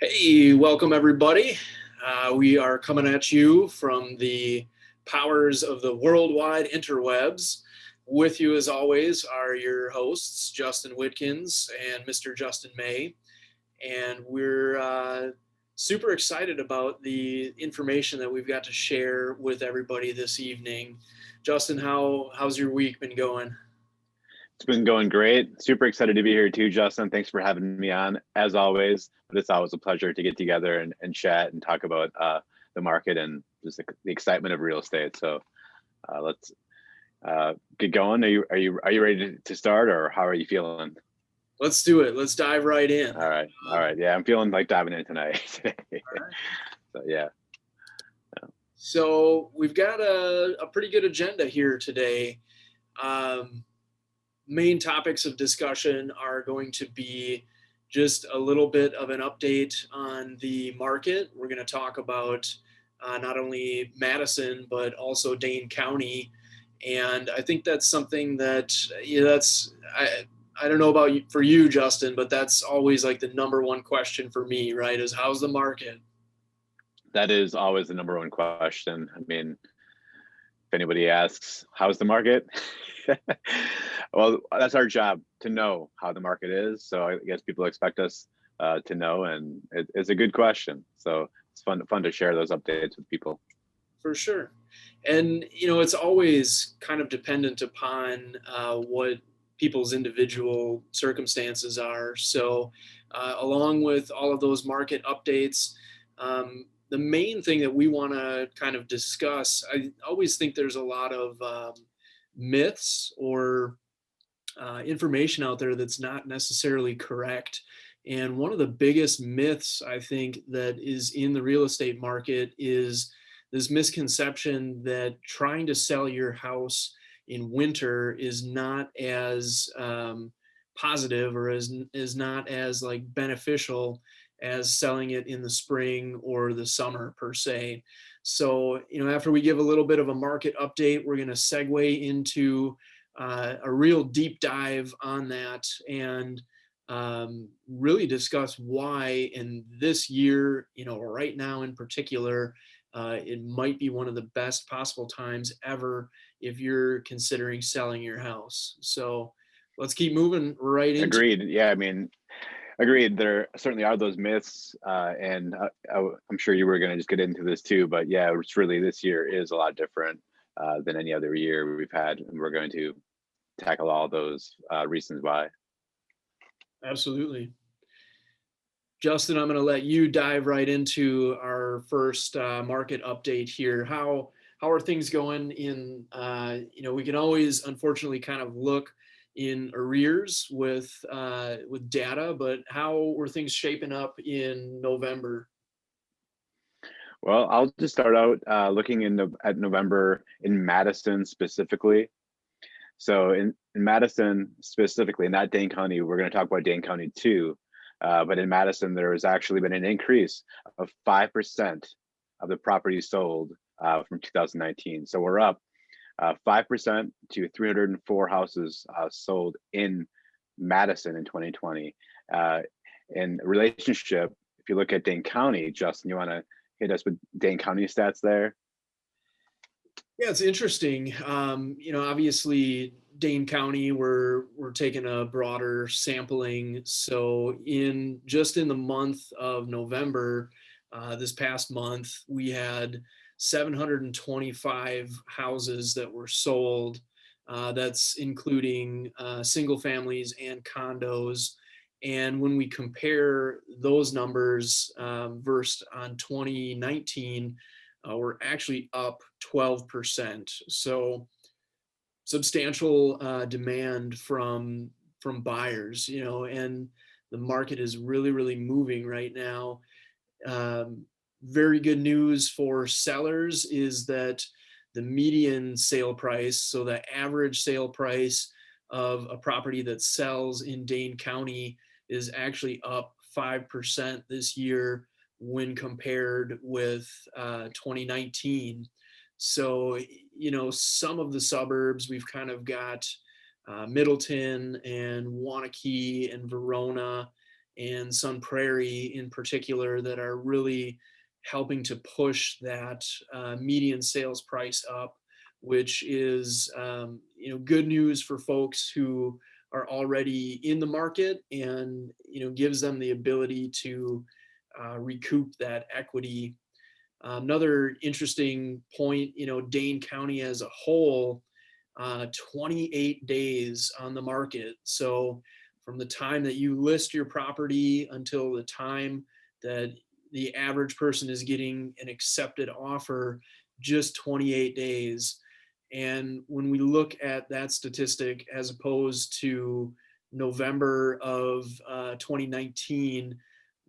Hey, welcome everybody. We are coming at you from the powers of the worldwide interwebs. With you, as always, are your hosts, Justin Witkins and Mr. Justin May. And we're super excited about the information that we've got to share with everybody this evening. Justin, how's your week been going? It's been going great. Super excited to be here too, Justin. Thanks for having me on, as always. But it's always a pleasure to get together and chat and talk about the market and just the excitement of real estate. So let's get going. Are you ready to start, or how are you feeling? Let's do it. Let's dive right in. All right. Yeah, I'm feeling like diving in tonight. So yeah. So we've got a pretty good agenda here today. Um, Main topics of discussion are going to be just a little bit of an update on the market. We're going to talk about not only Madison, but also Dane County. And I think that's something that, I don't know about you, for you, Justin, but that's always like the number one question for me, right? Is how's the market? That is always the number one question. I mean, if anybody asks, how's the market? Well, that's our job to know how the market is. So I guess people expect us to know, and it's a good question. So it's fun to share those updates with people. For sure. And, it's always kind of dependent upon what people's individual circumstances are. So, along with all of those market updates, the main thing that we want to kind of discuss, I always think there's a lot of myths or information out there that's not necessarily correct. And one of the biggest myths I think that is in the real estate market is this misconception that trying to sell your house in winter is not as positive or is not as like beneficial as selling it in the spring or the summer per se. So, after we give a little bit of a market update, we're going to segue into a real deep dive on that and really discuss why in this year, right now in particular, it might be one of the best possible times ever if you're considering selling your house. So let's keep moving right into. Agreed. Yeah, I mean, agreed. There certainly are those myths, and I'm sure you were going to just get into this too. But yeah, it's really this year is a lot different than any other year we've had, and we're going to tackle all those reasons why. Absolutely. Justin, I'm going to let you dive right into our first market update here. How are things going in? We can always, unfortunately, kind of look in arrears with data, but how were things shaping up in November? Well, I'll just start out looking at November in Madison specifically. So in Madison specifically, not Dane County, we're going to talk about Dane County too. But in Madison, there has actually been an increase of 5% of the properties sold from 2019. So we're up 5% to 304 houses sold in Madison in 2020. In relationship, if you look at Dane County, Justin, you want to hit us with Dane County stats there? Yeah, it's interesting. Obviously, Dane County, we're taking a broader sampling. So in the month of November, this past month, we had 725 houses that were sold. That's including single families and condos. And when we compare those numbers versus on 2019, we're actually up 12%. So substantial demand from buyers, and the market is really, really moving right now. Very good news for sellers is that the median sale price, so the average sale price of a property that sells in Dane County, is actually up 5% this year when compared with 2019. So, some of the suburbs we've kind of got Middleton and Wanakee and Verona and Sun Prairie in particular that are really helping to push that median sales price up, which is good news for folks who are already in the market, and gives them the ability to recoup that equity. Another interesting point, Dane County as a whole, 28 days on the market. So from the time that you list your property until the time that the average person is getting an accepted offer, just 28 days. And when we look at that statistic as opposed to November of 2019,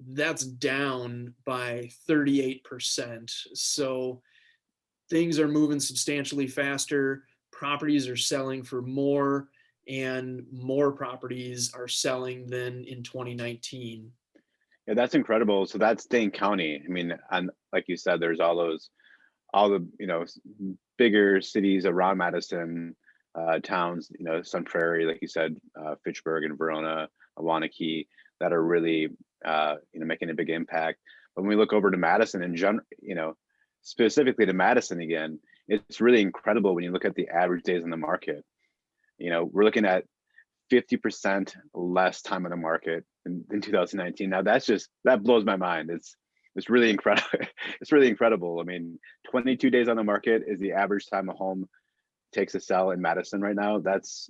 that's down by 38%. So things are moving substantially faster. Properties are selling for more, and more properties are selling than in 2019. Yeah, that's incredible. So that's Dane County. I mean, and like you said, there's all the bigger cities around Madison, towns, Sun Prairie, like you said, Fitchburg and Verona, Awanakee, that are really making a big impact. But when we look over to Madison in general, specifically to Madison again, it's really incredible when you look at the average days on the market. We're looking at 50% less time on the market in 2019. Now that blows my mind. It's really incredible. It's really incredible. I mean, 22 days on the market is the average time a home takes to sell in Madison right now. That's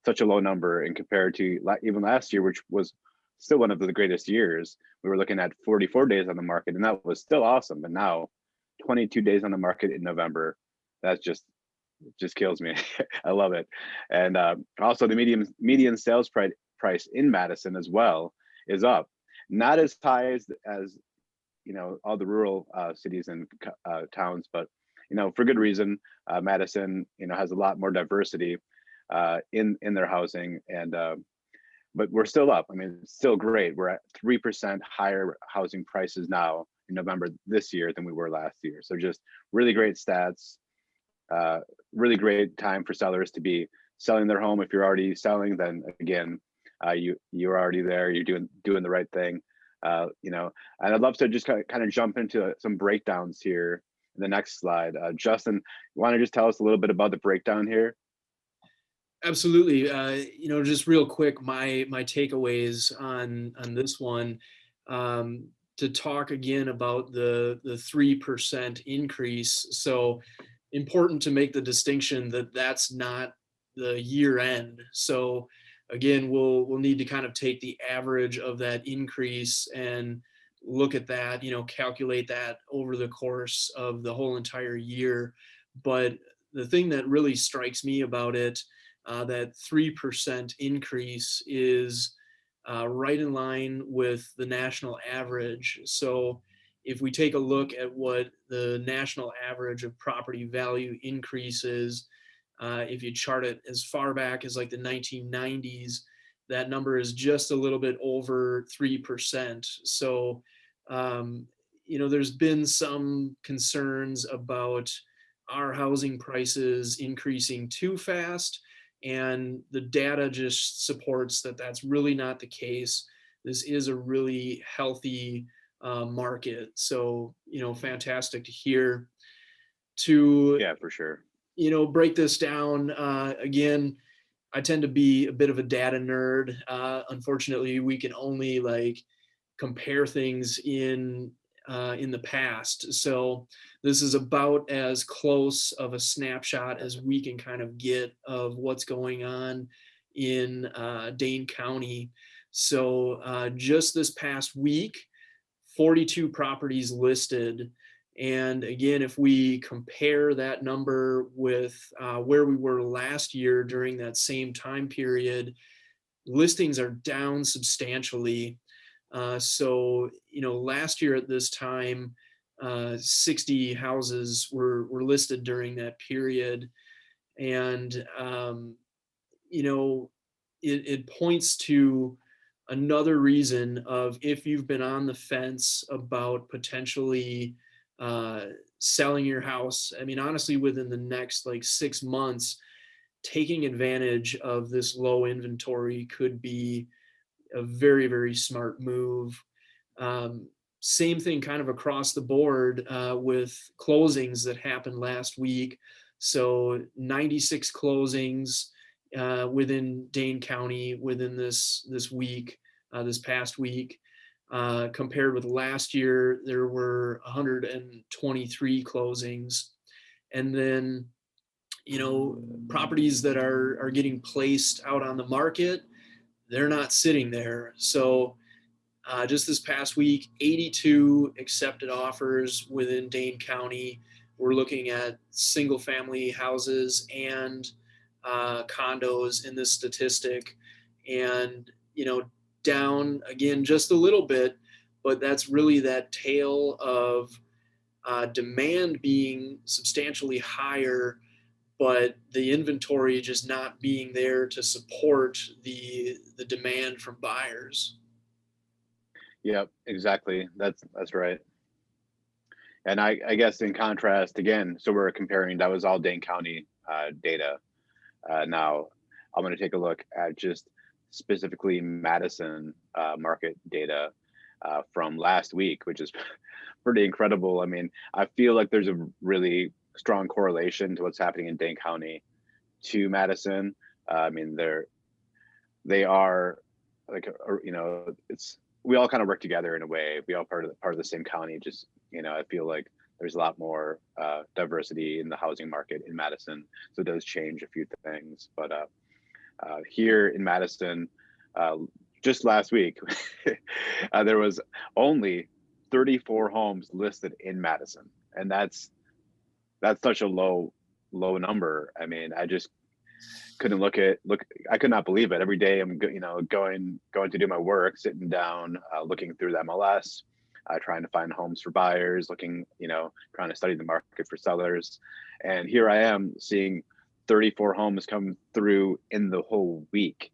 such a low number, and compared to even last year, which was still one of the greatest years, we were looking at 44 days on the market, and that was still awesome. But now, 22 days on the market in November, that's just kills me. I love it. And also the median sales price in Madison as well is up, not as high as all the rural cities and towns, but for good reason. Madison has a lot more diversity in their housing, and but we're still up. I mean, it's still great. We're at 3% higher housing prices now in November this year than we were last year. So just really great stats. Really great time for sellers to be selling their home. If you're already selling, then again, you're already there. You're doing the right thing. And I'd love to just kind of jump into some breakdowns here in the next slide. Justin, you want to just tell us a little bit about the breakdown here? Absolutely. Just real quick, my takeaways on this one, to talk again about the 3% increase. So important to make the distinction that that's not the year end. So again, we'll need to kind of take the average of that increase and look at that, calculate that over the course of the whole entire year. But the thing that really strikes me about it, that 3% increase is right in line with the national average. So if we take a look at what the national average of property value increases, if you chart it as far back as like the 1990s, that number is just a little bit over 3%. So, there's been some concerns about our housing prices increasing too fast, and the data just supports that that's really not the case. This is a really healthy market. So, fantastic to hear. Yeah, for sure. Break this down, again, I tend to be a bit of a data nerd. Unfortunately, we can only compare things in the past. So this is about as close of a snapshot as we can kind of get of what's going on in Dane County. So just this past week, 42 properties listed. And again, if we compare that number with where we were last year during that same time period, listings are down substantially. So, last year at this time, 60 houses were listed during that period. And, it points to another reason of, if you've been on the fence about potentially selling your house, I mean, honestly, within the next 6 months, taking advantage of this low inventory could be a very, very smart move. Um, Same thing kind of across the board with closings that happened last week. So 96 closings within Dane County within this week, this past week. Compared with last year, there were 123 closings. And then, properties that are getting placed out on the market, they're not sitting there. So just this past week, 82 accepted offers within Dane County. We're looking at single family houses and condos in this statistic. And, down again just a little bit, but that's really that tale of demand being substantially higher, but the inventory just not being there to support the demand from buyers. Yep, exactly. That's right. And I guess in contrast, again, so we're comparing, that was all Dane County data. Now I'm going to take a look at just specifically Madison market data from last week, which is pretty incredible. I mean, I feel like there's a really strong correlation to what's happening in Dane County to Madison. I mean, they are like, it's, we all kind of work together in a way. We all part of the same county. Just, I feel like there's a lot more diversity in the housing market in Madison, so it does change a few things. But here in Madison, just last week, there was only 34 homes listed in Madison, and that's such a low number. I mean, I just couldn't I could not believe it. Every day I'm going to do my work, sitting down, looking through the MLS, trying to find homes for buyers, looking, trying to study the market for sellers, and here I am seeing 34 homes come through in the whole week.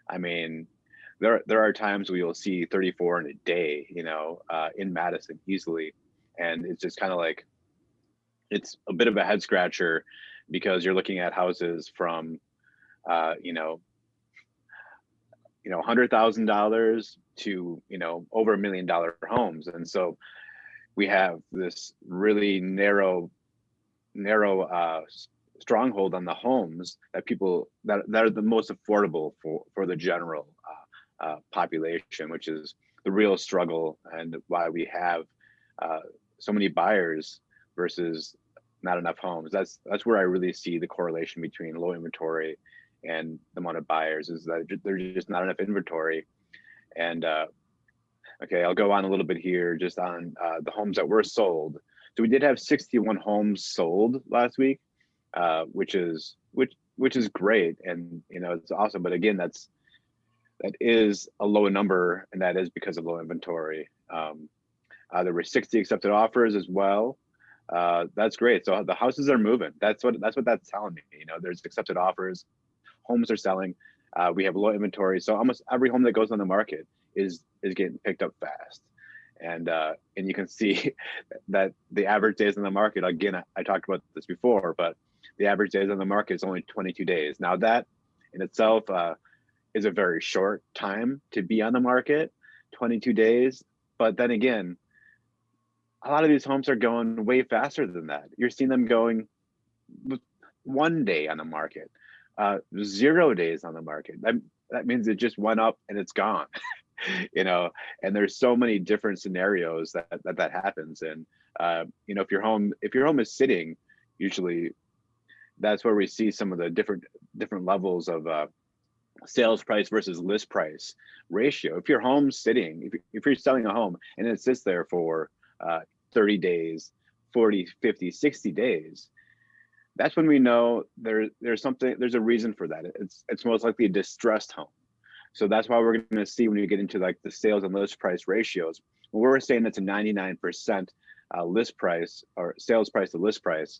I mean, there are times where you'll see 34 in a day, in Madison easily, and it's just kind of like, it's a bit of a head scratcher, because you're looking at houses from $100,000 to over $1 million homes, and so we have this really narrow stronghold on the homes that people that are the most affordable for the general population, which is the real struggle, and why we have so many buyers versus not enough homes. That's where I really see the correlation between low inventory and the amount of buyers, is that there's just not enough inventory. And okay, I'll go on a little bit here just on the homes that were sold. So we did have 61 homes sold last week, which is great, and it's awesome. But again, that is a low number, and that is because of low inventory. There were 60 accepted offers as well. That's great. So the houses are moving. That's what that's telling me. There's accepted offers, homes are selling. We have low inventory, so almost every home that goes on the market is getting picked up fast. And you can see that the average days on the market, again, I talked about this before, but the average days on the market is only 22 days. Now that in itself is a very short time to be on the market, 22 days. But then again, a lot of these homes are going way faster than that. You're seeing them going 1 day on the market, 0 days on the market. That means it just went up and it's gone. And there's so many different scenarios that happens. And if your home is sitting, usually that's where we see some of the different levels of sales price versus list price ratio. If your home's sitting, if you're selling a home and it sits there for 30 days, 40, 50, 60 days, that's when we know there's a reason for that. It's most likely a distressed home. So that's why we're going to see, when you get into like the sales and list price ratios, when we're saying it's a 99% list price or sales price to list price.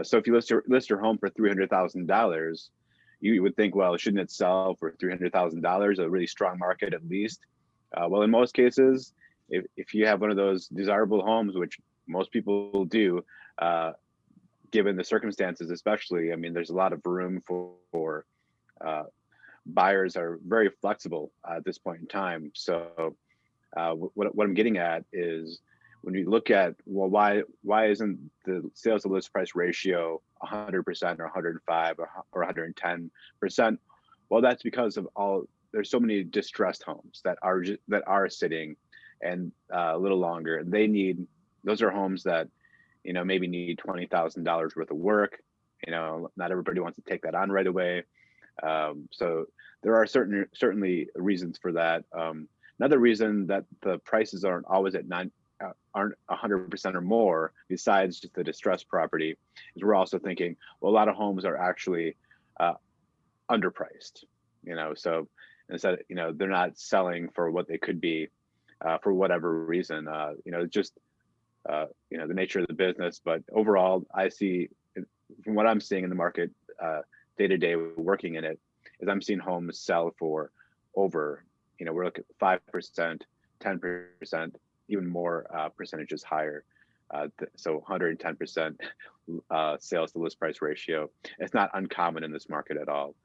So if you list your home for $300,000, you would think, well, shouldn't it sell for $300,000? A really strong market, at least. Well, in most cases, if you have one of those desirable homes, which most people do, given the circumstances, especially, I mean, there's a lot of room for buyers are very flexible at this point in time. So what I'm getting at is when you look at, well, why isn't the sales to list price ratio 100% or 105 or 110%? Well, that's because of there's so many distressed homes that are sitting and a little longer. Those are homes that, maybe need $20,000 worth of work. Not everybody wants to take that on right away. So there are certainly reasons for that. Another reason that the prices aren't always aren't 100% or more, besides just the distressed property, is we're also thinking, well, a lot of homes are actually uh, underpriced. So instead, they're not selling for what they could be for whatever reason. Just the nature of the business. But overall, I see, from what I'm seeing in the market day to day working in it, is I'm seeing homes sell for over, we're looking at 5%, 10%, even more percentages higher. So 110% sales to list price ratio. It's not uncommon in this market at all.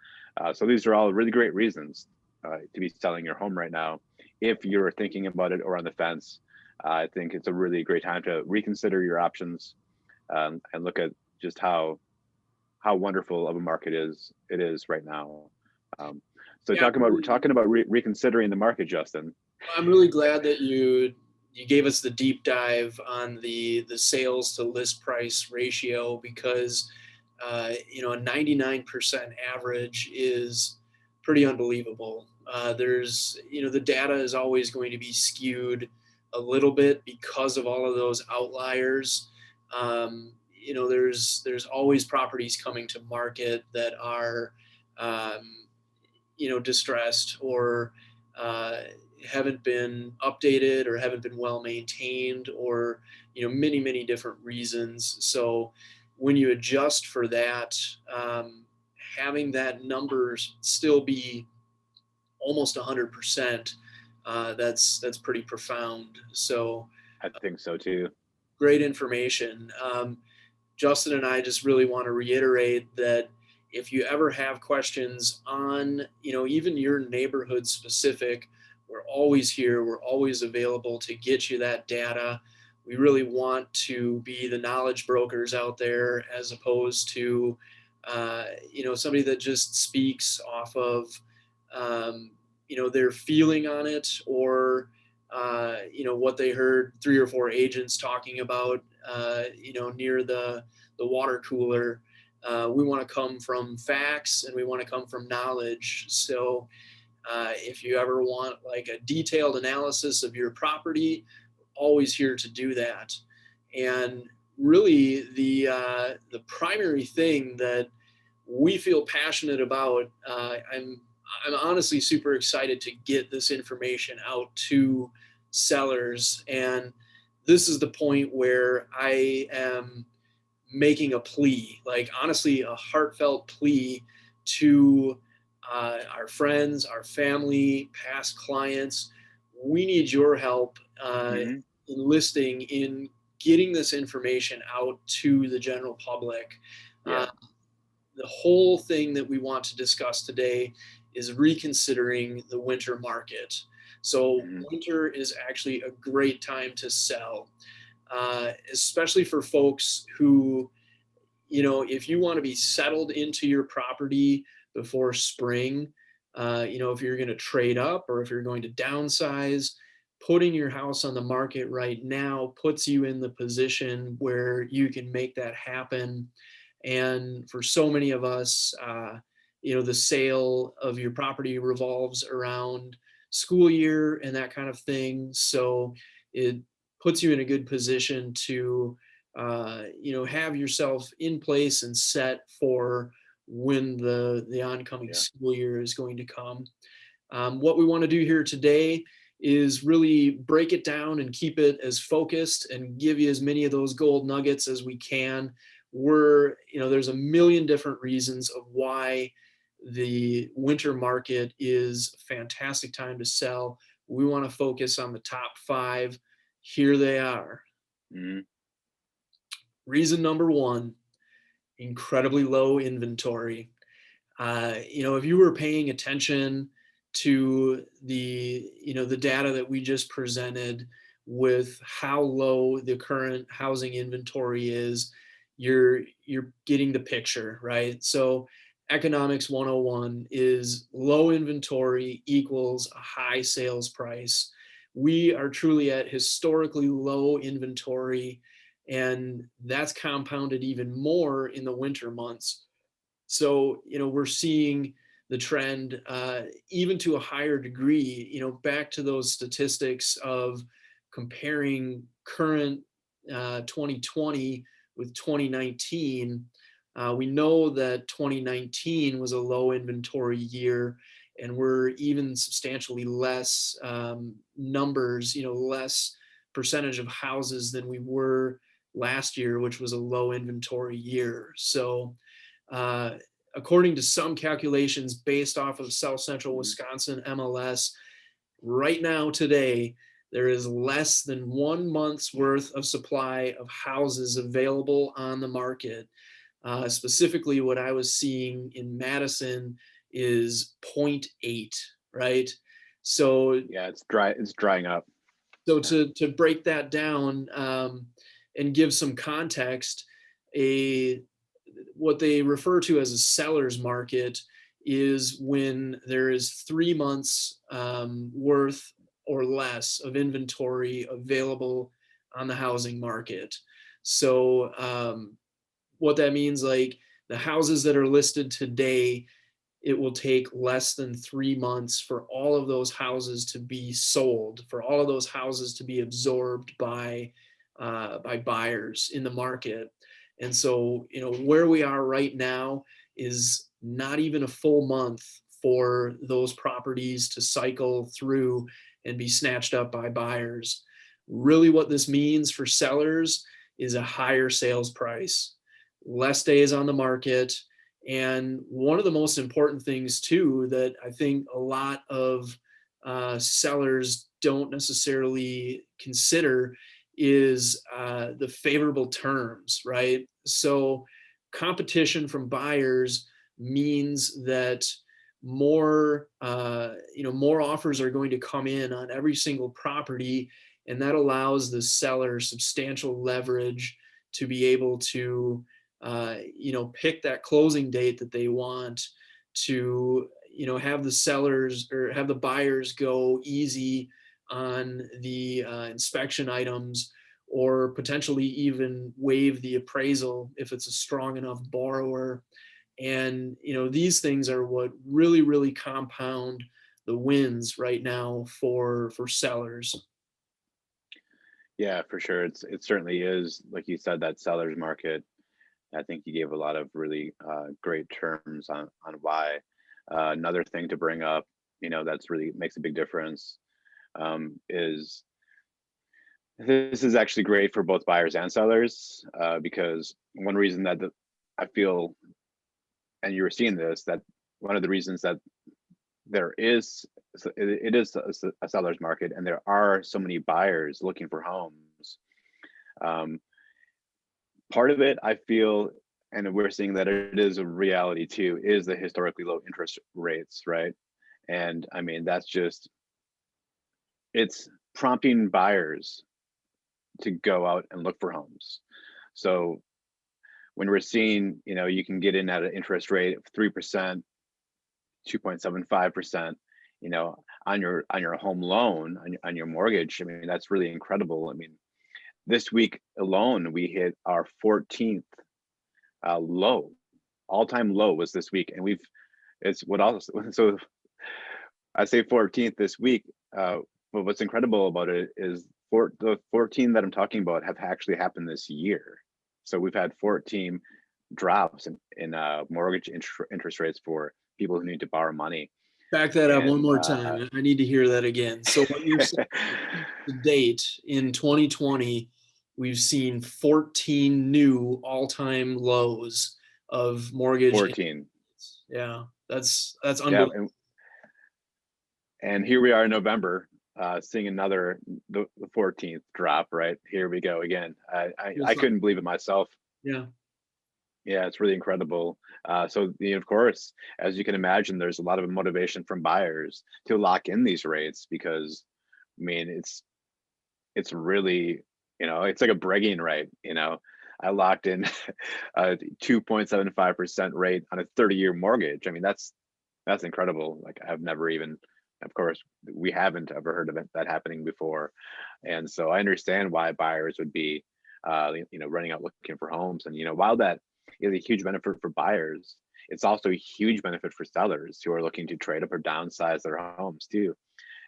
So these are all really great reasons to be selling your home right now. If you're thinking about it or on the fence, I think it's a really great time to reconsider your options and look at just how wonderful of a market it is right now. So Yeah, talking about reconsidering the market, Justin. I'm really glad that you gave us the deep dive on the sales to list price ratio, because a 99% average is pretty unbelievable. There's the data is always going to be skewed a little bit because of all of those outliers. There's always properties coming to market that are distressed, or uh, haven't been updated, or haven't been well maintained, or many different reasons. So when you adjust for that, having that number still be almost 100%, that's pretty profound. So I think so too. great information. Justin and I just really want to reiterate that if you ever have questions on, even your neighborhood specific, we're always here. We're always available to get you that data. We really want to be the knowledge brokers out there, as opposed to, somebody that just speaks off of, their feeling on it, or, what they heard three or four agents talking about, near the water cooler. We want to come from facts, and we want to come from knowledge. So if you ever want like a detailed analysis of your property, always here to do that. And really, the primary thing that we feel passionate about, I'm honestly super excited to get this information out to sellers. And this is the point where I am making a plea, like honestly, a heartfelt plea to our friends, our family, past clients. We need your help Hmm. enlisting in getting this information out to the general public. Uh, Yeah. the whole thing that we want to discuss today is reconsidering the winter market. So, Hmm. winter is actually a great time to sell, especially for folks who, if you want to be settled into your property before spring, if you're going to trade up, or if you're going to downsize, putting your house on the market right now puts you in the position where you can make that happen. And for so many of us, the sale of your property revolves around school year and that kind of thing. So it puts you in a good position to, have yourself in place and set for when the oncoming Yeah. school year is going to come. What we want to do here today is really break it down and keep it as focused, and give you as many of those gold nuggets as we can. There's a million different reasons of why the winter market is a fantastic time to sell. We want to focus on the top 5. Here they are. Hmm. Reason number 1: incredibly low inventory. If you were paying attention to the data that we just presented with how low the current housing inventory is, you're getting the picture, right? So economics 101 is low inventory equals a high sales price. We are truly at historically low inventory, and that's compounded even more in the winter months. So, we're seeing the trend even to a higher degree, back to those statistics of comparing current 2020 with 2019. We know that 2019 was a low inventory year, and we're even substantially less numbers, less percentage of houses than we were last year, which was a low inventory year. So, uh, according to some calculations based off of South Central Wisconsin MLS, right now today, there is less than 1 month's worth of supply of houses available on the market. Specifically, what I was seeing in Madison is zero point 0.8, right? So, Yeah, it's dry. It's drying up. so Yeah. to break that down and give some context, a what they refer to as a seller's market is when there is 3 months worth or less of inventory available on the housing market. So what that means, like the houses that are listed today, it will take less than 3 months for all of those houses to be sold, for all of those houses to be absorbed by buyers in the market. And so, where we are right now is not even a full month for those properties to cycle through and be snatched up by buyers. Really, what this means for sellers is a higher sales price, less days on the market. And one of the most important things, too, that I think a lot of sellers don't necessarily consider is the favorable terms, right? So, competition from buyers means that more offers are going to come in on every single property, and that allows the seller substantial leverage to be able to pick that closing date that they want, to have the sellers or have the buyers go easy on the inspection items, or potentially even waive the appraisal if it's a strong enough borrower. And these things are what really compound the wins right now for sellers. Yeah, for sure. It certainly is, like you said, that seller's market. I think you gave a lot of really great terms on why. Another thing to bring up, that's really makes a big difference, is this is actually great for both buyers and sellers, because one reason that I feel, and you were seeing this, that one of the reasons that there is it is a seller's market and there are so many buyers looking for homes. Um, Part of it, I feel, and we're seeing that it is a reality too, is the historically low interest rates, right? And I mean, that's just, it's prompting buyers to go out and look for homes. So when we're seeing, you can get in at an interest rate of 3%, 2.75%, on your home loan, on your mortgage. I mean, that's really incredible. I mean, this week alone, we hit our 14th low, all-time low was this week, and it's what also, so I say 14th this week, but what's incredible about it is the 14 that I'm talking about have actually happened this year. So we've had 14 drops in mortgage interest rates for people who need to borrow money. Back that up one And more time. I need to hear that again. So what you're saying, to date in 2020, we've seen 14 new all-time lows of mortgage. 14. Yeah, that's Yeah, unbelievable. and here we are in November, seeing another the 14th drop. Right, here we go again. I couldn't believe it myself. Yeah. Yeah, it's really incredible. So, of course, as you can imagine, there's a lot of motivation from buyers to lock in these rates because, I mean, it's really, it's like a bragging right. I locked in a 2.75% rate on a 30-year mortgage. I mean, that's incredible. Like I've never even, of course, we haven't ever heard of that happening before, and so I understand why buyers would be, running out looking for homes. And while that is a huge benefit for buyers, it's also a huge benefit for sellers who are looking to trade up or downsize their homes too.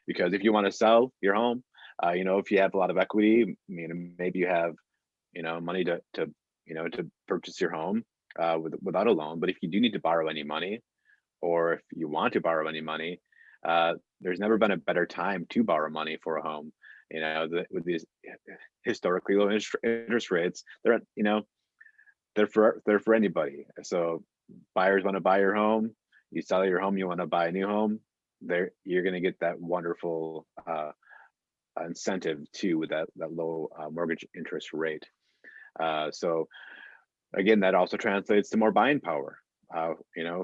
Because if you want to sell your home, if you have a lot of equity, maybe you have, money to purchase your home without a loan. But if you do need to borrow any money, or if you want to borrow any money, there's never been a better time to borrow money for a home. With these historically low interest rates, they're for anybody. So buyers want to buy your home, you sell your home, you want to buy a new home. There, you're going to get that wonderful incentive too with that low mortgage interest rate. So again, that also translates to more buying power.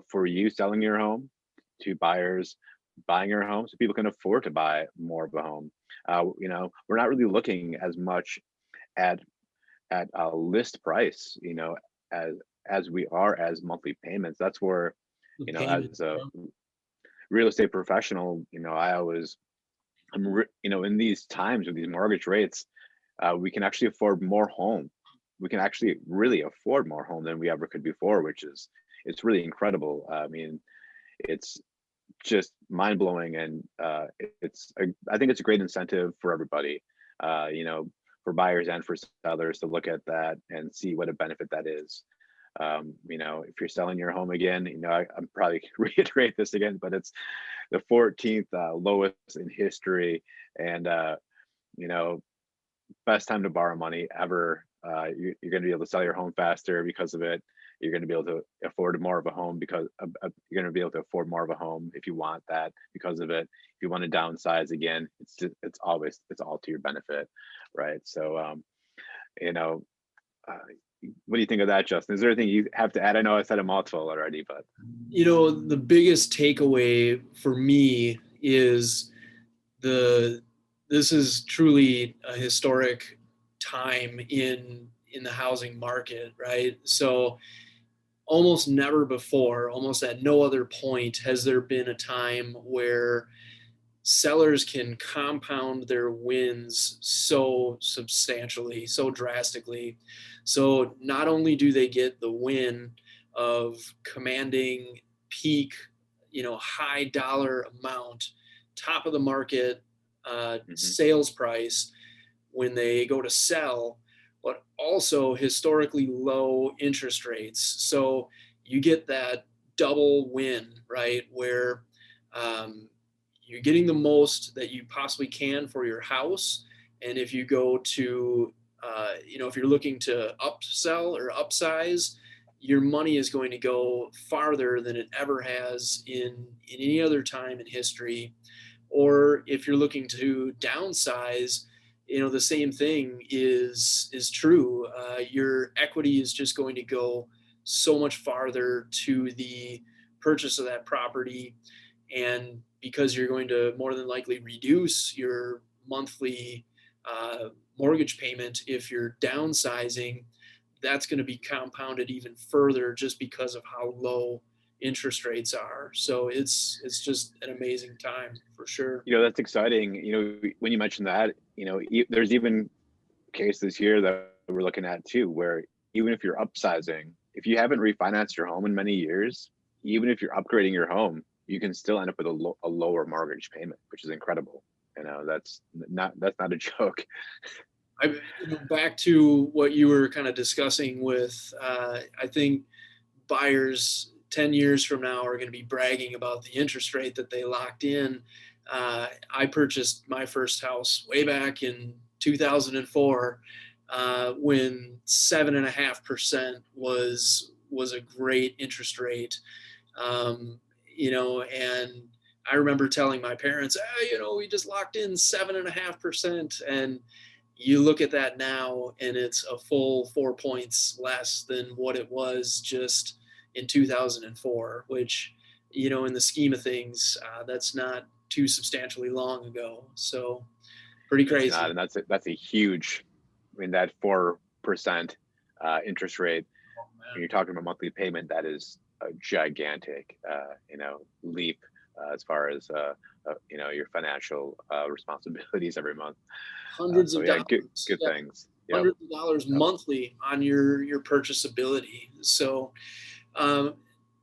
For you selling your home, to buyers buying your home, so people can afford to buy more of a home. We're not really looking as much at a list price, as we are as monthly payments. That's where, The payment. as a real estate professional, I always, in these times with these mortgage rates, we can actually afford more home. We can actually really afford more home than we ever could before, which is, it's really incredible. I mean, it's just mind blowing, and I think it's a great incentive for everybody, for buyers and for sellers to look at that and see what a benefit that is. If you're selling your home again, I'm probably reiterate this again, but it's the 14th lowest in history, and you know, best time to borrow money ever. You're going to be able to sell your home faster because of it. You're going to be able to afford more of a home because you're going to be able to afford more of a home if you want that because of it. If you want to downsize again, it's all to your benefit, right? So, you know, uh, what do you think of that, Justin? Is there anything you have to add? I know I said a mouthful already, but The biggest takeaway for me is the this is truly a historic time in the housing market, right? So almost never before, almost at no other point has there been a time where sellers can compound their wins so substantially, so drastically. So not only do they get the win of commanding peak, high dollar amount, top of the market mhm. sales price when they go to sell, but also historically low interest rates. So you get that double win, right? Where um, you're getting the most that you possibly can for your house. And if you go to, if you're looking to upsell or upsize, your money is going to go farther than it ever has in any other time in history. Or if you're looking to downsize, the same thing is true. Your equity is just going to go so much farther to the purchase of that property, and because you're going to more than likely reduce your monthly mortgage payment if you're downsizing, that's going to be compounded even further just because of how low interest rates are. So it's just an amazing time for sure. That's exciting. When you mentioned that, there's even cases here that we're looking at too, where even if you're upsizing, if you haven't refinanced your home in many years, even if you're upgrading your home, you can still end up with a lower mortgage payment, which is incredible. That's not a joke. Back to what you were kind of discussing with, I think buyers 10 years from now are going to be bragging about the interest rate that they locked in. I purchased my first house way back in 2004 when 7.5% was a great interest rate. And I remember telling my parents, we just locked in 7.5%. And You look at that now, and it's a full 4 points less than what it was just in 2004, which, in the scheme of things, that's not too substantially long ago. So pretty It's not, crazy. and that's a huge. I mean, that 4% interest rate. Oh, When man. you're talking about monthly payment, that is a gigantic, leap as far as your financial responsibilities every month. Hundreds So of yeah, dollars. good things. Yep. Hundreds of dollars Yep. monthly on your purchasability. So um,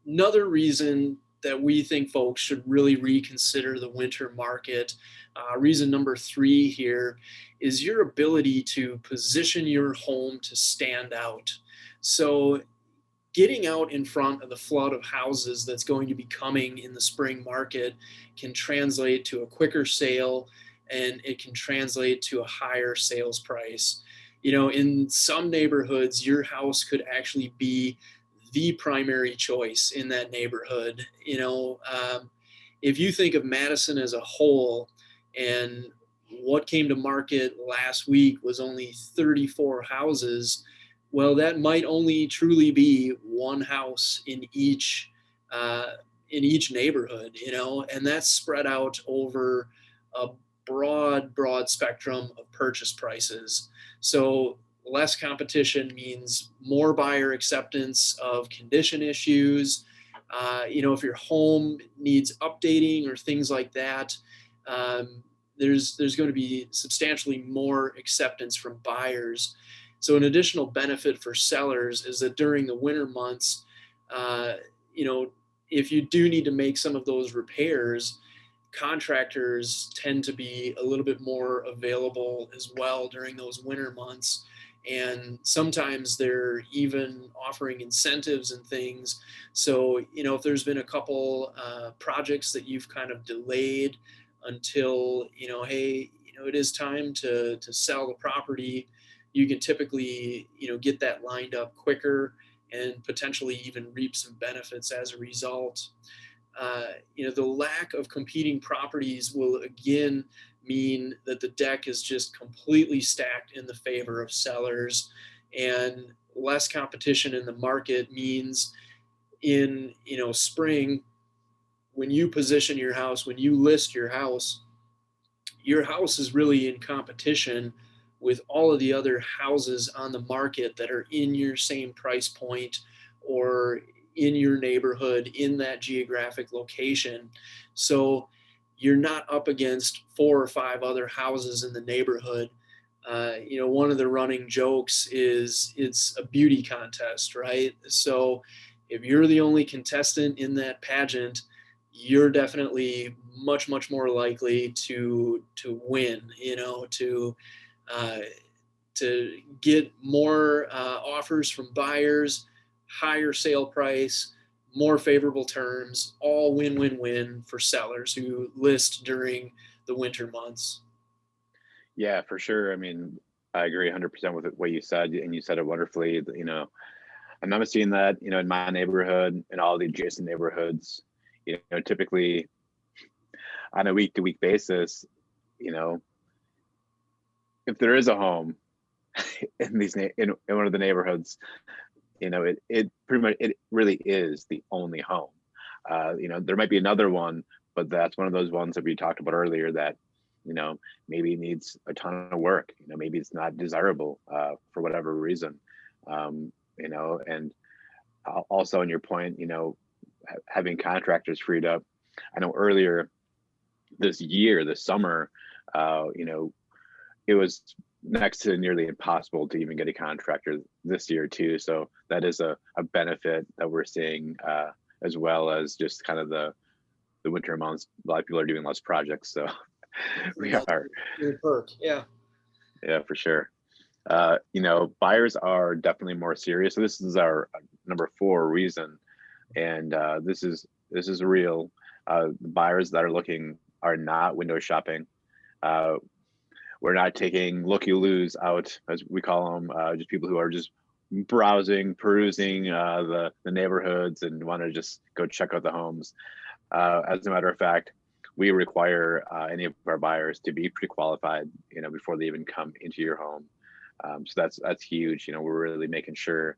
another reason that we think folks should really reconsider the winter market, reason number three here, is your ability to position your home to stand out. So getting out in front of the flood of houses that's going to be coming in the spring market can translate to a quicker sale, and it can translate to a higher sales price. In some neighborhoods, your house could actually be the primary choice in that neighborhood. If you think of Madison as a whole, and what came to market last week was only 34 houses, well, that might only truly be one house uh, in each neighborhood, and that's spread out over a broad spectrum of purchase prices. So less competition means more buyer acceptance of condition issues. If your home needs updating or things like that, there's going to be substantially more acceptance from buyers. So an additional benefit for sellers is that during the winter months, uh, you know, if you do need to make some of those repairs, contractors tend to be a little bit more available as well during those winter months. And sometimes they're even offering incentives and things. So, if there's been a couple projects that you've kind of delayed until, hey, it is time to sell the property, you can typically, get that lined up quicker and potentially even reap some benefits as a result. The lack of competing properties will again mean that the deck is just completely stacked in the favor of sellers, and less competition in the market means in spring, when you position your house, when you list your house is really in competition with all of the other houses on the market that are in your same price point or in your neighborhood in that geographic location. So you're not up against four or five other houses in the neighborhood. One of the running jokes is it's a beauty contest, right? So if you're the only contestant in that pageant, you're definitely much more likely to win. Uh, to get more offers from buyers, higher sale price, more favorable terms, all win for sellers who list during the winter months. Yeah, for sure. I mean, I agree 100% with what you said, and you said it wonderfully. And I'm seeing that, in my neighborhood and all the adjacent neighborhoods, typically on a week to week basis, you know, if there is a home in one of the neighborhoods, it pretty much, it really is the only home. There might be another one, but that's one of those ones that we talked about earlier that, maybe needs a ton of work. Maybe it's not desirable for whatever reason. And also on your point, having contractors freed up. I know earlier this summer, it was next to nearly impossible to even get a contractor this year too. So that is a benefit that we're seeing, as well as just kind of the winter months. A lot of people are doing less projects, so we That's are, a perk. Yeah. yeah, for sure. Buyers are definitely more serious. So this is our number four reason, and this is real. The buyers that are looking are not window shopping. Uh, we're not taking looky loos out, as we call them, just people who are just browsing, perusing the neighborhoods and want to just go check out the homes. As a matter of fact, we require any of our buyers to be pre-qualified, before they even come into your home. So that's huge. We're really making sure,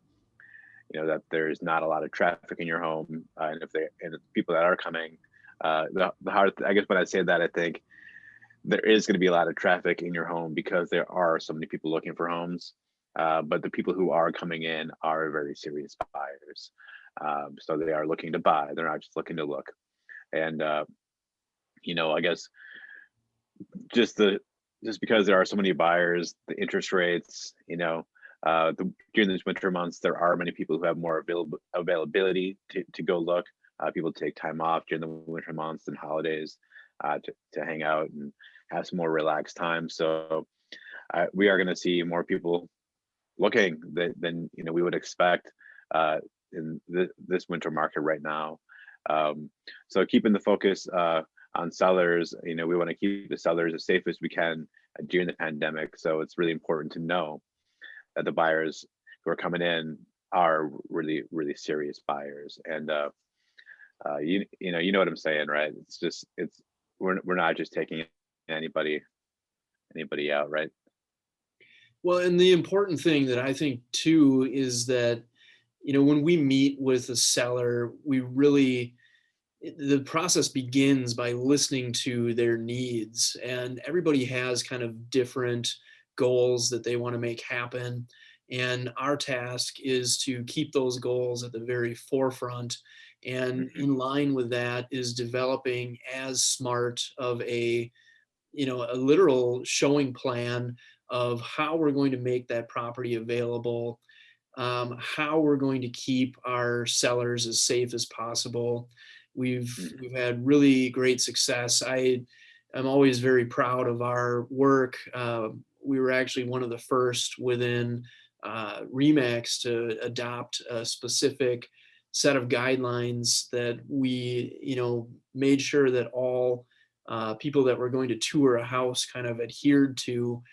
that there's not a lot of traffic in your home, and the people that are coming, the hard. I guess when I say that, I think there is going to be a lot of traffic in your home because there are so many people looking for homes. But the people who are coming in are very serious buyers. So they are looking to buy. They're not just looking to look. And I guess just the just because there are so many buyers, the interest rates, during these winter months, there are many people who have more availability to go look. People take time off during the winter months and holidays to hang out and have some more relaxed time. So we are going to see more people looking than we would expect in this winter market right now. So keeping the focus on sellers, we want to keep the sellers as safe as we can during the pandemic. So it's really important to know that the buyers who are coming in are really, really serious buyers. And you know what I'm saying, right? We're not just taking anybody out, right? Well, and the important thing that I think too is that, when we meet with a seller, the process begins by listening to their needs, and everybody has kind of different goals that they want to make happen. And our task is to keep those goals at the very forefront. And Hmm. in line with that is developing as smart of a literal showing plan of how we're going to make that property available, how we're going to keep our sellers as safe as possible. We've had really great success. I'm always very proud of our work. We were actually one of the first within Remax to adopt a specific set of guidelines that we, made sure that all people that were going to tour a house kind of adhered to.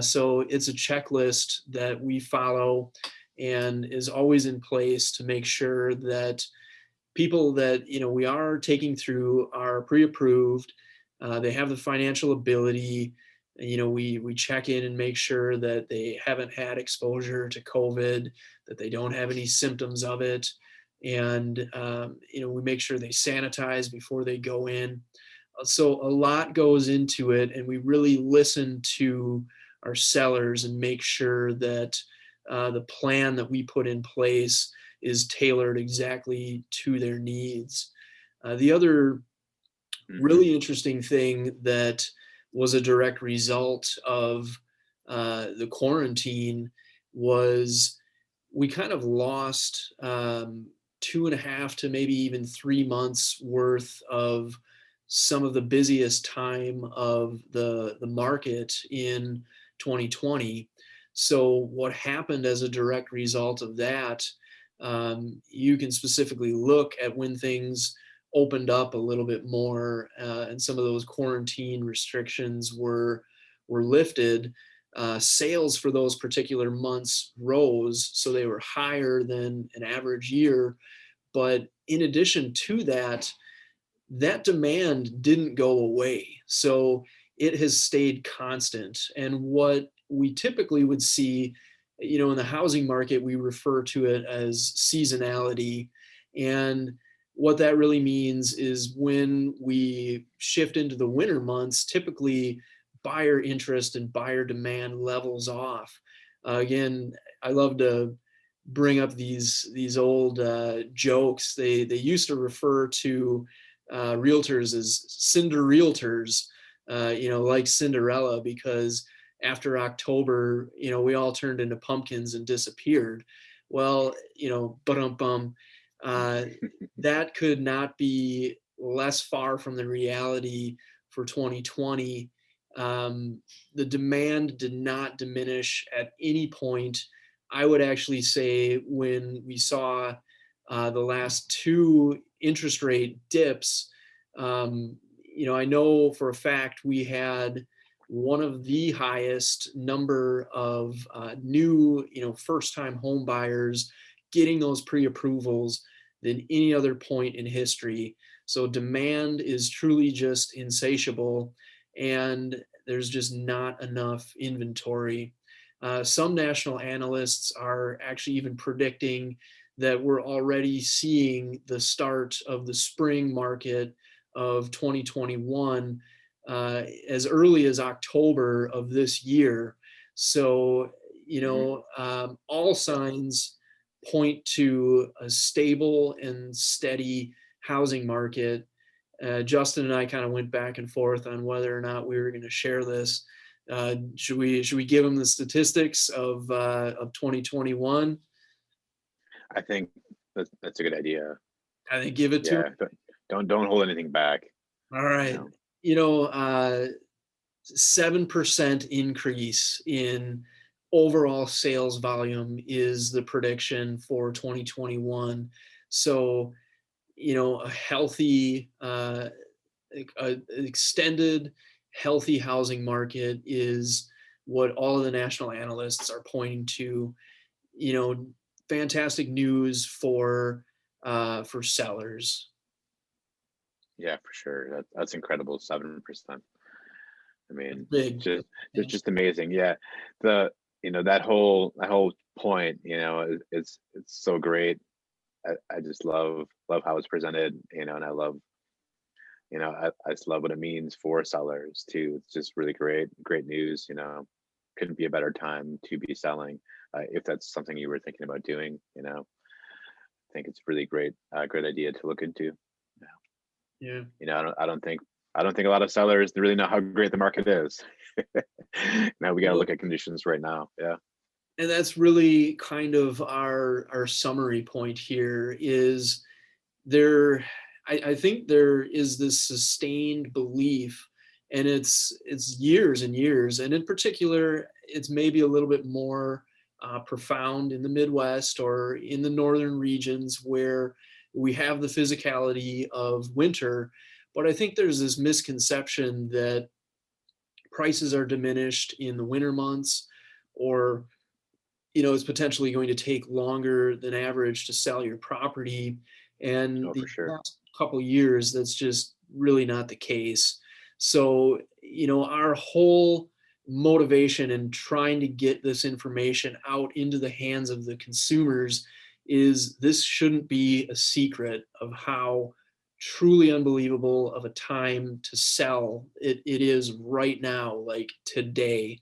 So it's a checklist that we follow and is always in place to make sure that people that we are taking through are pre-approved. They have the financial ability. We check in and make sure that they haven't had exposure to COVID, that they don't have any symptoms of it, and we make sure they sanitize before they go in. So a lot goes into it, and we really listen to our sellers and make sure that the plan that we put in place is tailored exactly to their needs. The other Hmm. really interesting thing that was a direct result of the quarantine was we kind of lost 2.5 to maybe even 3 months worth of some of the busiest time of the market in 2020. So what happened as a direct result of that, you can specifically look at when things opened up a little bit more, and some of those quarantine restrictions were lifted. Sales for those particular months rose, so they were higher than an average year. But in addition to that, that demand didn't go away. So it has stayed constant. And what we typically would see, in the housing market, we refer to it as seasonality. And what that really means is when we shift into the winter months, typically buyer interest and buyer demand levels off. Again, I love to bring up these old jokes. They used to refer to realtors as Cinder realtors, like Cinderella, because after October, we all turned into pumpkins and disappeared. Well, bum, uh, that could not be less far from the reality for 2020. Um, the demand did not diminish at any point. I would actually say when we saw the last two interest rate dips, I know for a fact we had one of the highest number of new, first-time home buyers getting those pre-approvals than any other point in history. So demand is truly just insatiable, and there's just not enough inventory. Some national analysts are actually even predicting that we're already seeing the start of the spring market of 2021 as early as October of this year. So, Mhm. all signs point to a stable and steady housing market. Justin and I kind of went back and forth on whether or not we were going to share this. Should we give them the statistics of 2021? I think that's a good idea. I think give it to Yeah, them. don't hold anything back. All You right. know, 7% increase in overall sales volume is the prediction for 2021. So, a healthy, extended, healthy housing market is what all of the national analysts are pointing to. You know, fantastic news for sellers. yeah, for sure. That's incredible. 7%. I That's mean, big. just Yeah. just amazing. Yeah, the that whole point, it's so great. I just love how it's presented, and I love, I just love what it means for sellers too. It's just really great news. Couldn't be a better time to be selling, if that's something you were thinking about doing. I think it's really great idea to look into. Yeah. Yeah. I don't think a lot of sellers really know how great the market is. Now we got to Well, look at conditions right now. Yeah. and that's really kind of our summary point here is there I think there is this sustained belief, and it's years and years, and in particular it's maybe a little bit more profound in the Midwest or in the northern regions where we have the physicality of winter. But I think there's this misconception that prices are diminished in the winter months, or it's potentially going to take longer than average to sell your property. And Oh, for the sure. past couple years, that's just really not the case. So, our whole motivation in trying to get this information out into the hands of the consumers is this shouldn't be a secret of how truly unbelievable of a time to sell it is right now, like today.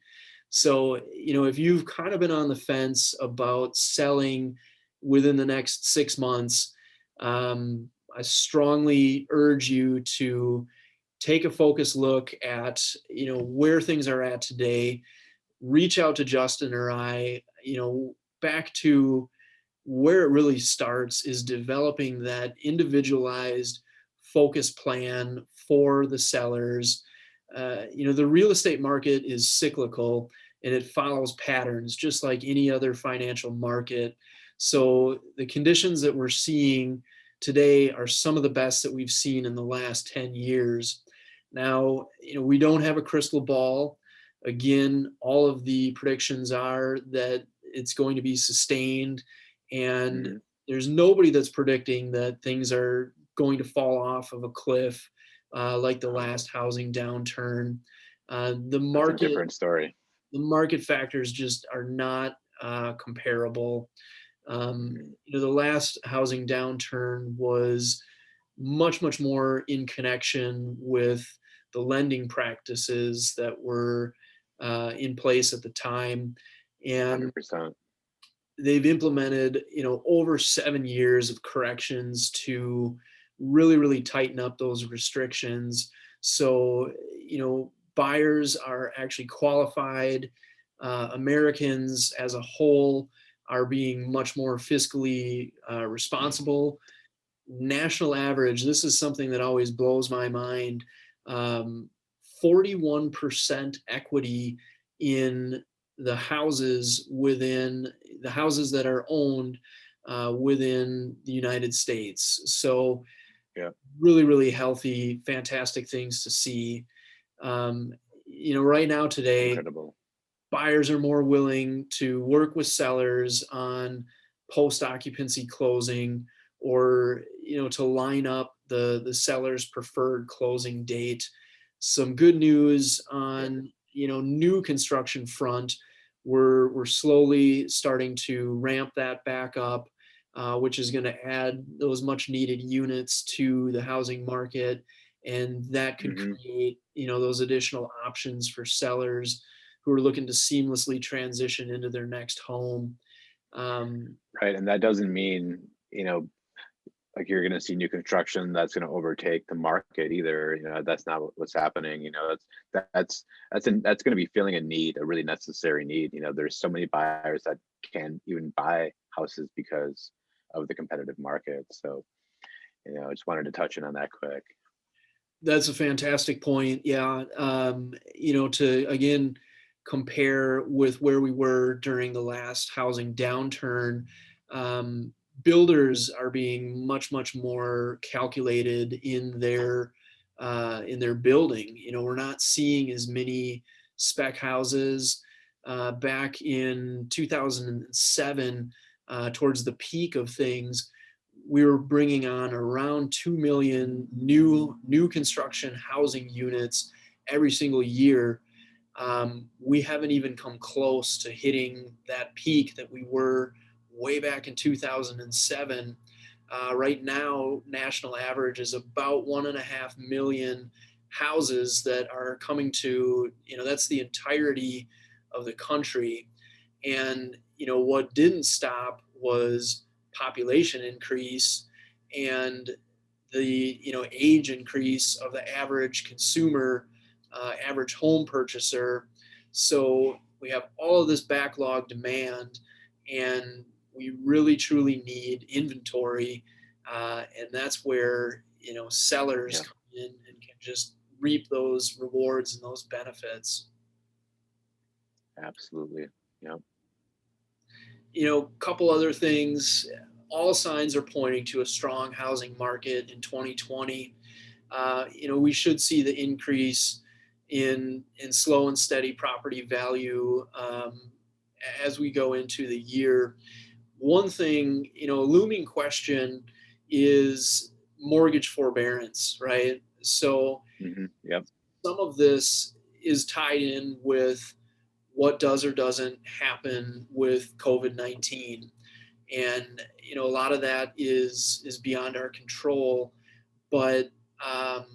So, if you've kind of been on the fence about selling within the next 6 months, I strongly urge you to take a focused look at, where things are at today. Reach out to Justin or I, back to where it really starts is developing that individualized focus plan for the sellers. The real estate market is cyclical, and it follows patterns just like any other financial market. So the conditions that we're seeing today are some of the best that we've seen in the last 10 years. Now, we don't have a crystal ball. Again, all of the predictions are that it's going to be sustained, and Hmm. there's nobody that's predicting that things are going to fall off of a cliff like the No, last housing downturn. The that's a market different story. the market factors just are not comparable. Mhm. The last housing downturn was much more in connection with the lending practices that were in place at the time, and 100%. they've implemented over 7 years of corrections to really tighten up those restrictions. So buyers are actually qualified. Americans as a whole are being much more fiscally responsible. National average, this is something that always blows my mind. um, 41% equity in the houses that are owned within the United States. So Yeah, really healthy, fantastic things to see. um, right now it's today, incredible. buyers are more willing to work with sellers on post occupancy closing, or to line up the seller's preferred closing date. Some good news on, new construction front. We're slowly starting to ramp that back up, which is going to add those much needed units to the housing market, and that could Hmm. create, those additional options for sellers who are looking to seamlessly transition into their next home. Um, Right, and that doesn't mean, like you're going to see new construction that's going to overtake the market either. That's not what's happening. That's going to be filling a need, a really necessary need. There's so many buyers that can't even buy houses because of the competitive market. So, I just wanted to touch in on that quick. That's a fantastic point. Yeah. To again compare with where we were during the last housing downturn, um, builders are being much, much more calculated in their building. We're not seeing as many spec houses. Back in 2007, towards the peak of things, we were bringing on around 2 million new construction housing units every single year. We haven't even come close to hitting that peak that we were way back in 2007. Right now, national average is about 1.5 million houses that are coming to, that's the entirety of the country. And, what didn't stop was population increase and the, age increase of the average consumer, average home purchaser. So we have all of this backlog demand, and we really truly need inventory. And that's where, sellers Yeah, come in and can just reap those rewards and those benefits. absolutely. Yeah. Couple other things. All signs are pointing to a strong housing market in 2020. We should see the increase in slow and steady property value as we go into the year. One thing, a looming question is mortgage forbearance, right? So Yep. some of this is tied in with what does or doesn't happen with COVID-19. And a lot of that is beyond our control. But um,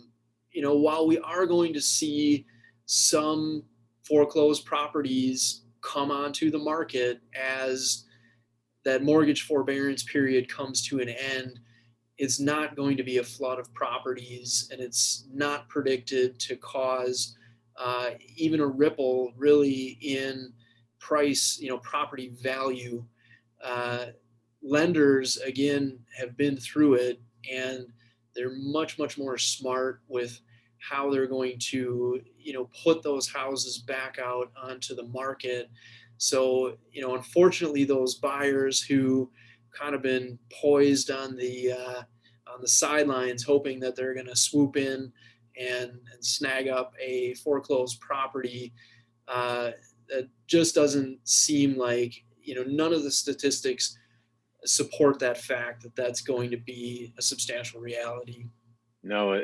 while we are going to see some foreclosed properties come onto the market as that mortgage forbearance period comes to an end, it's not going to be a flood of properties, and it's not predicted to cause even a ripple really in price, property value. Uh, Lenders, again, have been through it, and they're much, much more smart with how they're going to, put those houses back out onto the market. So, unfortunately, those buyers who kind of been poised on the sidelines, hoping that they're going to swoop in and snag up a foreclosed property. That just doesn't seem like, none of the statistics support that fact that that's going to be a substantial reality. No,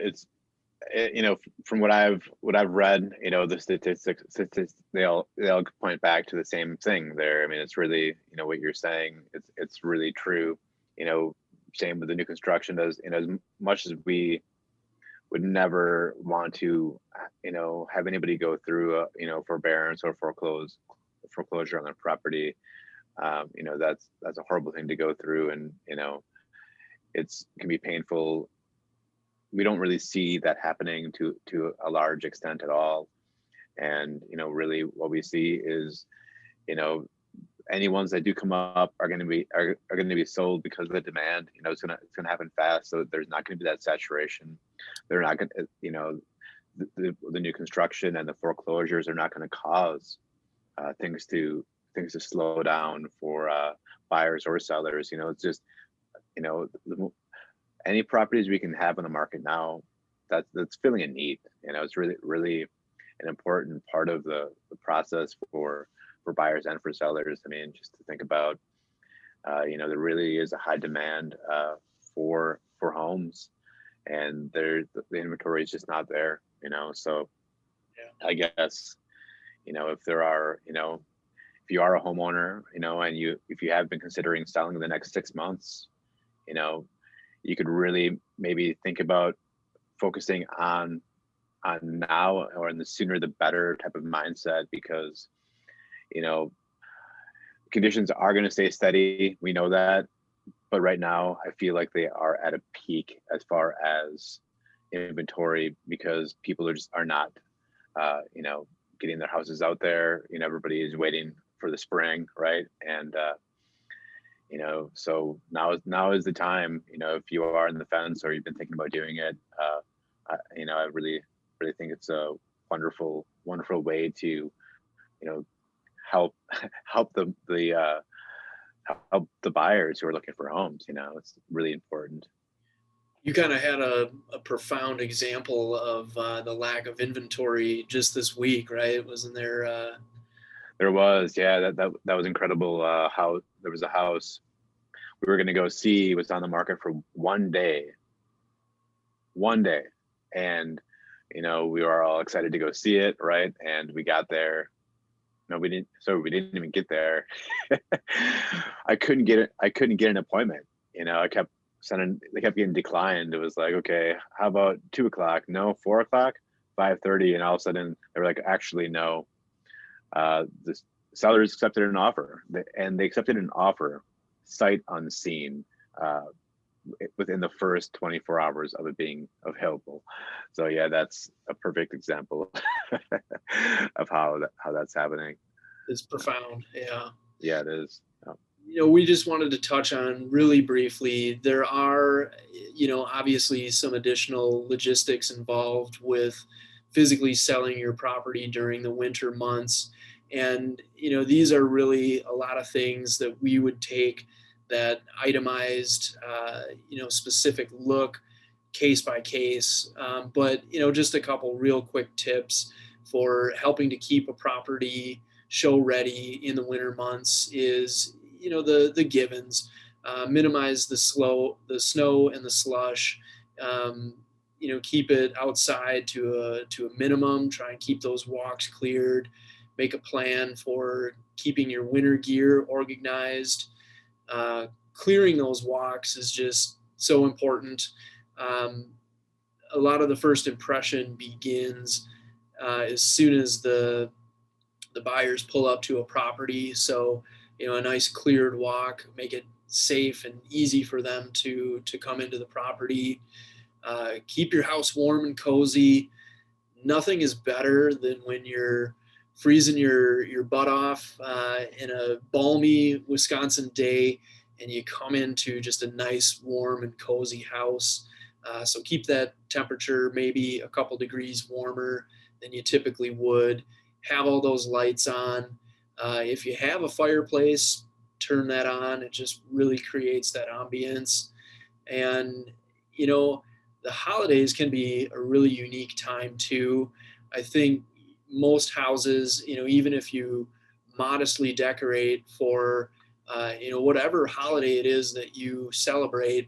from what I've read, the statistics they all point back to the same thing there. I mean, it's really, what you're saying, it's really true. You know, Same with the new construction. As much as we would never want to, have anybody go through a, forbearance or foreclosure on their property. That's a horrible thing to go through, and it can be painful. We don't really see that happening to a large extent at all. And really what we see is, you know any ones that do come up are going to be sold because of the demand. It's going to happen fast, so there's not going to be that saturation. They're not going to, the new construction and the foreclosures are not going to cause uh, things to things to slow down for buyers or sellers. It's just, you know any properties we can have on the market now, that's filling a need. It's really an important part of the process for buyers and for sellers. I mean, just to think about, there really is a high demand for homes, and the inventory is just not there, you know. So Yeah. I guess, if there are, if you are a homeowner, and if you have been considering selling in the next 6 months, you know, you could really maybe think about focusing on now, or in the sooner the better type of mindset, because you know conditions are going to stay steady. We know that, but right now I feel like they are at a peak as far as inventory, because people are not, getting their houses out there. Everybody is waiting for the spring, right? And so now is the time. If you are in the fence, or you've been thinking about doing it, I really think it's a wonderful way to, help help help the buyers who are looking for homes. It's really important. You kind of had a profound example of the lack of inventory just this week, right? Wasn't there? There was, yeah, that was incredible. How there was a house we were going to go see, was on the market for one day, and we were all excited to go see it, right? And we got there. No, we didn't. So we didn't even get there. I couldn't get it. I couldn't get an appointment. I kept sending. They kept getting declined. It was like, okay, how about 2 o'clock? No, 4 o'clock, 5:30, and all of a sudden they were like, actually, no. The sellers accepted an offer, and they accepted an offer sight unseen, within the first 24 hours of it being available. So yeah, that's a perfect example of how that's happening. Is profound. Yeah. Yeah, it is. We just wanted to touch on really briefly. There are, obviously some additional logistics involved with physically selling your property during the winter months. And, these are really a lot of things that we would take that itemized, specific look case by case. But, just a couple real quick tips for helping to keep a property show ready in the winter months is, the givens. Minimize the snow and the slush. Keep it outside to a minimum. Try and keep those walks cleared. Make a plan for keeping your winter gear organized. Clearing those walks is just so important. Um, a lot of the first impression begins as soon as the buyers pull up to a property. So, a nice cleared walk, make it safe and easy for them to come into the property. Keep your house warm and cozy. Nothing is better than when you're freezing your butt off in a balmy Wisconsin day, and you come into just a nice warm and cozy house. So keep that temperature maybe a couple degrees warmer than you typically would. Have all those lights on. If you have a fireplace, turn that on. It just really creates that ambience. And, the holidays can be a really unique time too. I think most houses, even if you modestly decorate for, whatever holiday it is that you celebrate,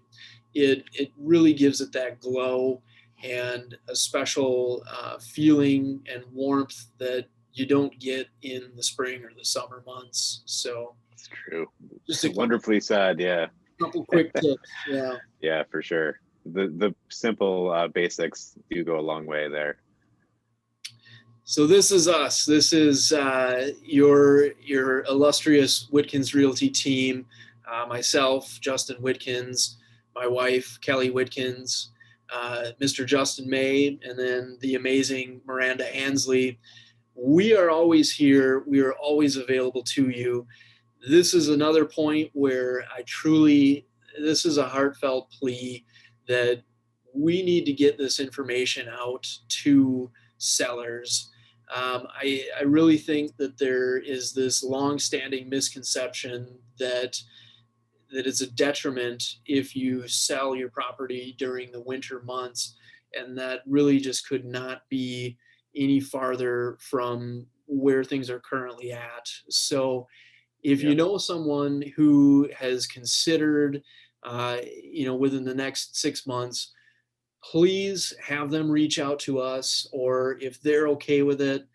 it really gives it that glow and a special feeling and warmth that you don't get in the spring or the summer months. So It's true. just a Wonderfully said. Yeah. couple quick tips. Yeah. Yeah, for sure. The simple basics do go a long way there. So this is us. This is your illustrious Witkins Realty team. Myself, Justin Witkins, my wife, Kelly Witkins, Mr. Justin May, and then the amazing Miranda Ansley. We are always here. We are always available to you. This is another point where this is a heartfelt plea that we need to get this information out to sellers. I really think that there is this long-standing misconception that it's a detriment if you sell your property during the winter months, and that really just could not be any farther from where things are currently at. So if you Yep. know someone who has considered, within the next 6 months please have them reach out to us, or if they're okay with it,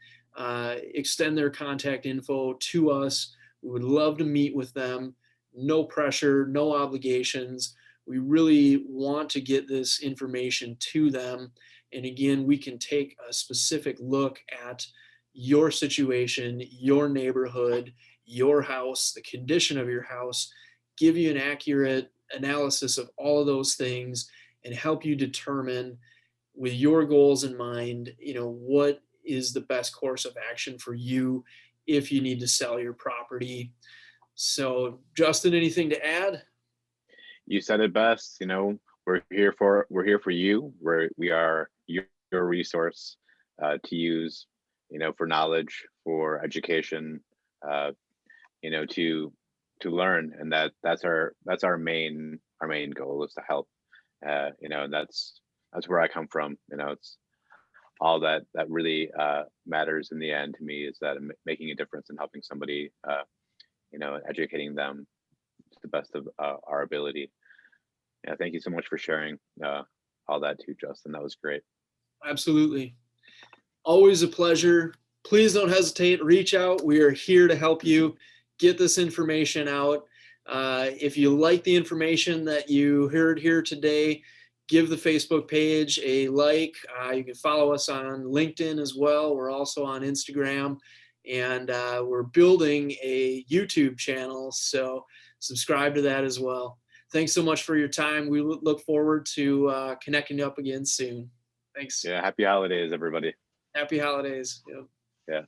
extend their contact info to us. We would love to meet with them. No pressure, no obligations. We really want to get this information to them. And again, we can take a specific look at your situation, your neighborhood, your house, the condition of your house, give you an accurate analysis of all of those things, and help you determine, with your goals in mind, what is the best course of action for you if you need to sell your property. So, Justin, anything to add? You said it best. We're here for you. We are your resource to use, for knowledge, for education, uh, to learn, and that's our main goal is to help. And that's where I come from. It's all that really matters in the end to me is that making a difference and helping somebody, educating them to the best of our ability. Yeah, thank you so much for sharing all that too, Justin. That was great. Absolutely. Always a pleasure. Please don't hesitate. Reach out. We are here to help you get this information out. If you like the information that you heard here today, give the Facebook page a like. You can follow us on LinkedIn as well. We're also on Instagram, and we're building a YouTube channel, so subscribe to that as well. Thanks so much for your time. We look forward to connecting up again soon. Thanks. Yeah, happy holidays, everybody. Happy holidays. Yep. Yeah.